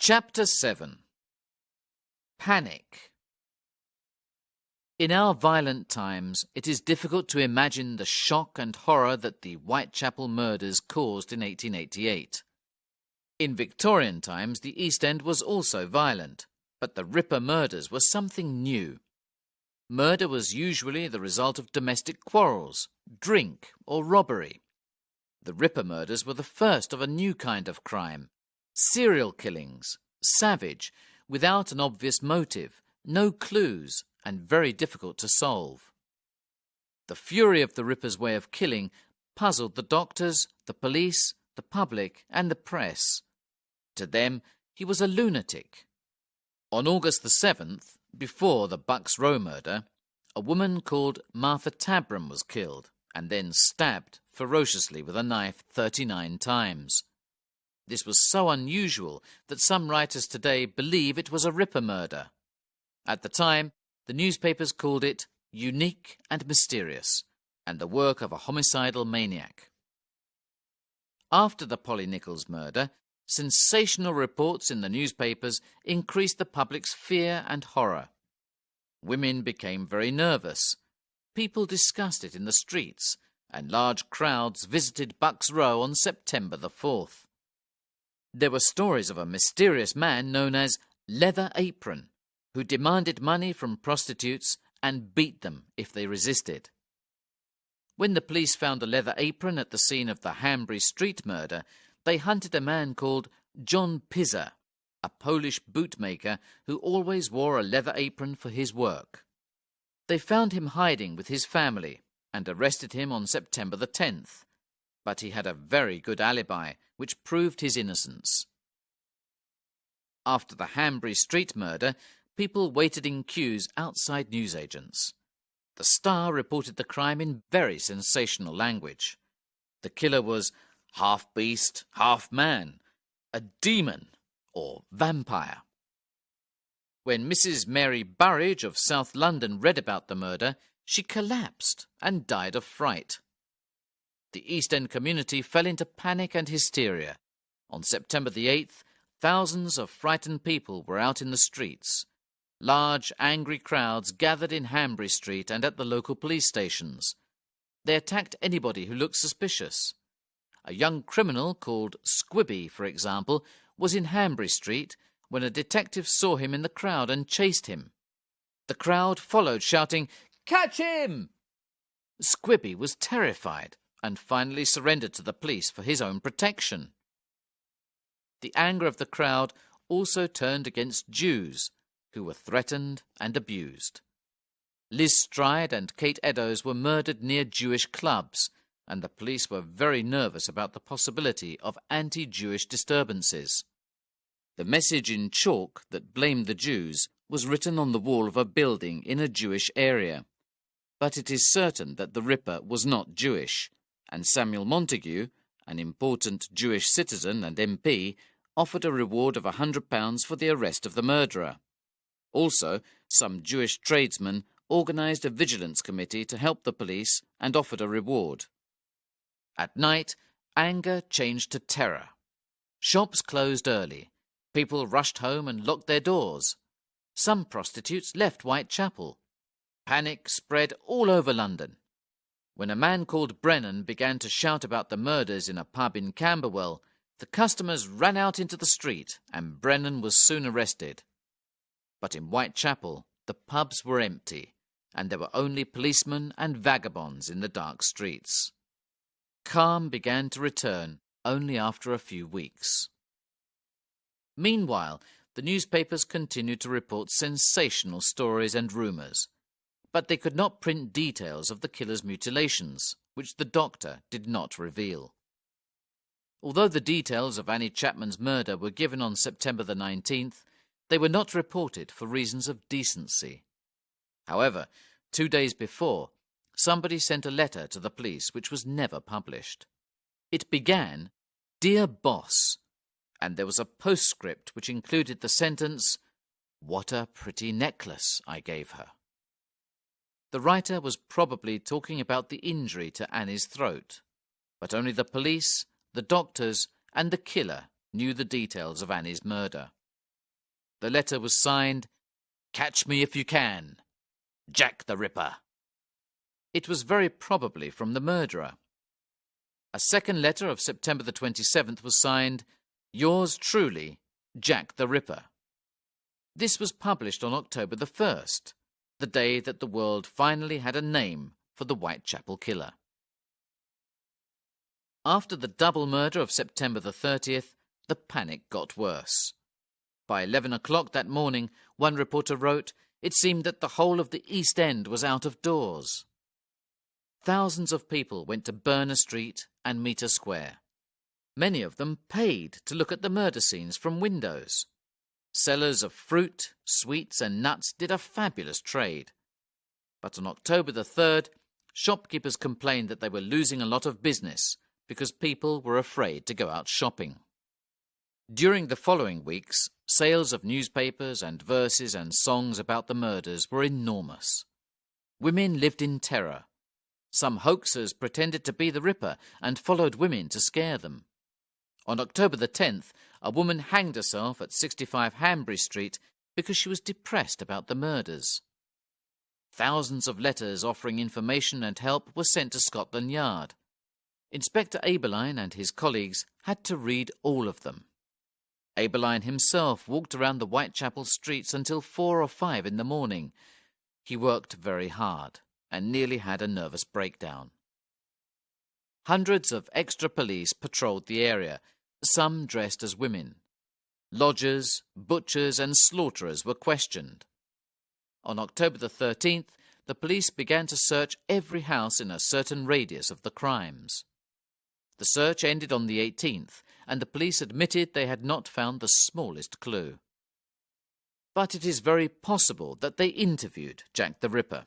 Chapter 7. Panic. In our violent times, it is difficult to imagine the shock and horror that the Whitechapel murders caused in 1888. In Victorian times, the East End was also violent, but the Ripper murders were something new. Murder was usually the result of domestic quarrels, drink, or robbery. The Ripper murders were the first of a new kind of crime. Serial killings, savage, without an obvious motive, no clues, and very difficult to solve. The fury of the Ripper's way of killing puzzled the doctors, the police, the public, and the press. To them, he was a lunatic. On August the 7th, before the Bucks Row murder, a woman called Martha Tabram was killed and then stabbed ferociously with a knife 39 times. This was so unusual that some writers today believe it was a Ripper murder. At the time, the newspapers called it unique and mysterious, and the work of a homicidal maniac. After the Polly Nichols murder, sensational reports in the newspapers increased the public's fear and horror. Women became very nervous. People discussed it in the streets, and large crowds visited Bucks Row on September the 4th. There were stories of a mysterious man known as Leather Apron, who demanded money from prostitutes and beat them if they resisted. When the police found a leather apron at the scene of the Hanbury Street murder, they hunted a man called John Pizza, a Polish bootmaker who always wore a leather apron for his work. They found him hiding with his family and arrested him on September the 10th, but he had a very good alibi, which proved his innocence. After the Hanbury Street murder, people waited in queues outside newsagents. The Star reported the crime in very sensational language. The killer was half beast, half man, a demon or vampire. When Mrs. Mary Burridge of South London read about the murder, she collapsed and died of fright. The East End community fell into panic and hysteria. On September the 8th, thousands of frightened people were out in the streets. Large, angry crowds gathered in Hanbury Street and at the local police stations. They attacked anybody who looked suspicious. A young criminal called Squibby, for example, was in Hanbury Street when a detective saw him in the crowd and chased him. The crowd followed, shouting, "Catch him!" Squibby was terrified and finally surrendered to the police for his own protection. The anger of the crowd also turned against Jews, who were threatened and abused. Liz Stride and Kate Eddowes were murdered near Jewish clubs, and the police were very nervous about the possibility of anti-Jewish disturbances. The message in chalk that blamed the Jews was written on the wall of a building in a Jewish area. But it is certain that the Ripper was not Jewish, and Samuel Montague, an important Jewish citizen and MP, offered a reward of £100 for the arrest of the murderer. Also, some Jewish tradesmen organised a vigilance committee to help the police and offered a reward. At night, anger changed to terror. Shops closed early. People rushed home and locked their doors. Some prostitutes left Whitechapel. Panic spread all over London. When a man called Brennan began to shout about the murders in a pub in Camberwell, the customers ran out into the street and Brennan was soon arrested. But in Whitechapel, the pubs were empty, and there were only policemen and vagabonds in the dark streets. Calm began to return only after a few weeks. Meanwhile, the newspapers continued to report sensational stories and rumours, but they could not print details of the killer's mutilations, which the doctor did not reveal. Although the details of Annie Chapman's murder were given on September the 19th, they were not reported for reasons of decency. However, 2 days before, somebody sent a letter to the police which was never published. It began, "Dear Boss," and there was a postscript which included the sentence, "What a pretty necklace I gave her." The writer was probably talking about the injury to Annie's throat, but only the police, the doctors, and the killer knew the details of Annie's murder. The letter was signed, "Catch me if you can, Jack the Ripper." It was very probably from the murderer. A second letter of September the 27th was signed, "Yours truly, Jack the Ripper." This was published on October the 1st, the day that the world finally had a name for the Whitechapel killer. After the double murder of September the 30th, the panic got worse. By 11 o'clock that morning, one reporter wrote, it seemed that the whole of the East End was out of doors. Thousands of people went to Berners Street and Meter Square. Many of them paid to look at the murder scenes from windows. Sellers of fruit, sweets and nuts did a fabulous trade. But on October the 3rd, shopkeepers complained that they were losing a lot of business because people were afraid to go out shopping. During the following weeks, sales of newspapers and verses and songs about the murders were enormous. Women lived in terror. Some hoaxers pretended to be the Ripper and followed women to scare them. On October the 10th, a woman hanged herself at 65 Hanbury Street because she was depressed about the murders. Thousands of letters offering information and help were sent to Scotland Yard. Inspector Eberlein and his colleagues had to read all of them. Eberlein himself walked around the Whitechapel streets until 4 or 5 in the morning. He worked very hard and nearly had a nervous breakdown. Hundreds of extra police patrolled the area, some dressed as women. Lodgers, butchers and slaughterers were questioned. On October the 13th, the police began to search every house in a certain radius of the crimes. The search ended on the 18th, and the police admitted they had not found the smallest clue. But it is very possible that they interviewed Jack the Ripper.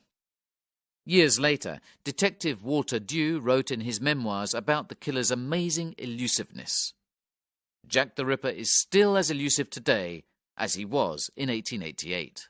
Years later, Detective Walter Dew wrote in his memoirs about the killer's amazing elusiveness. Jack the Ripper is still as elusive today as he was in 1888.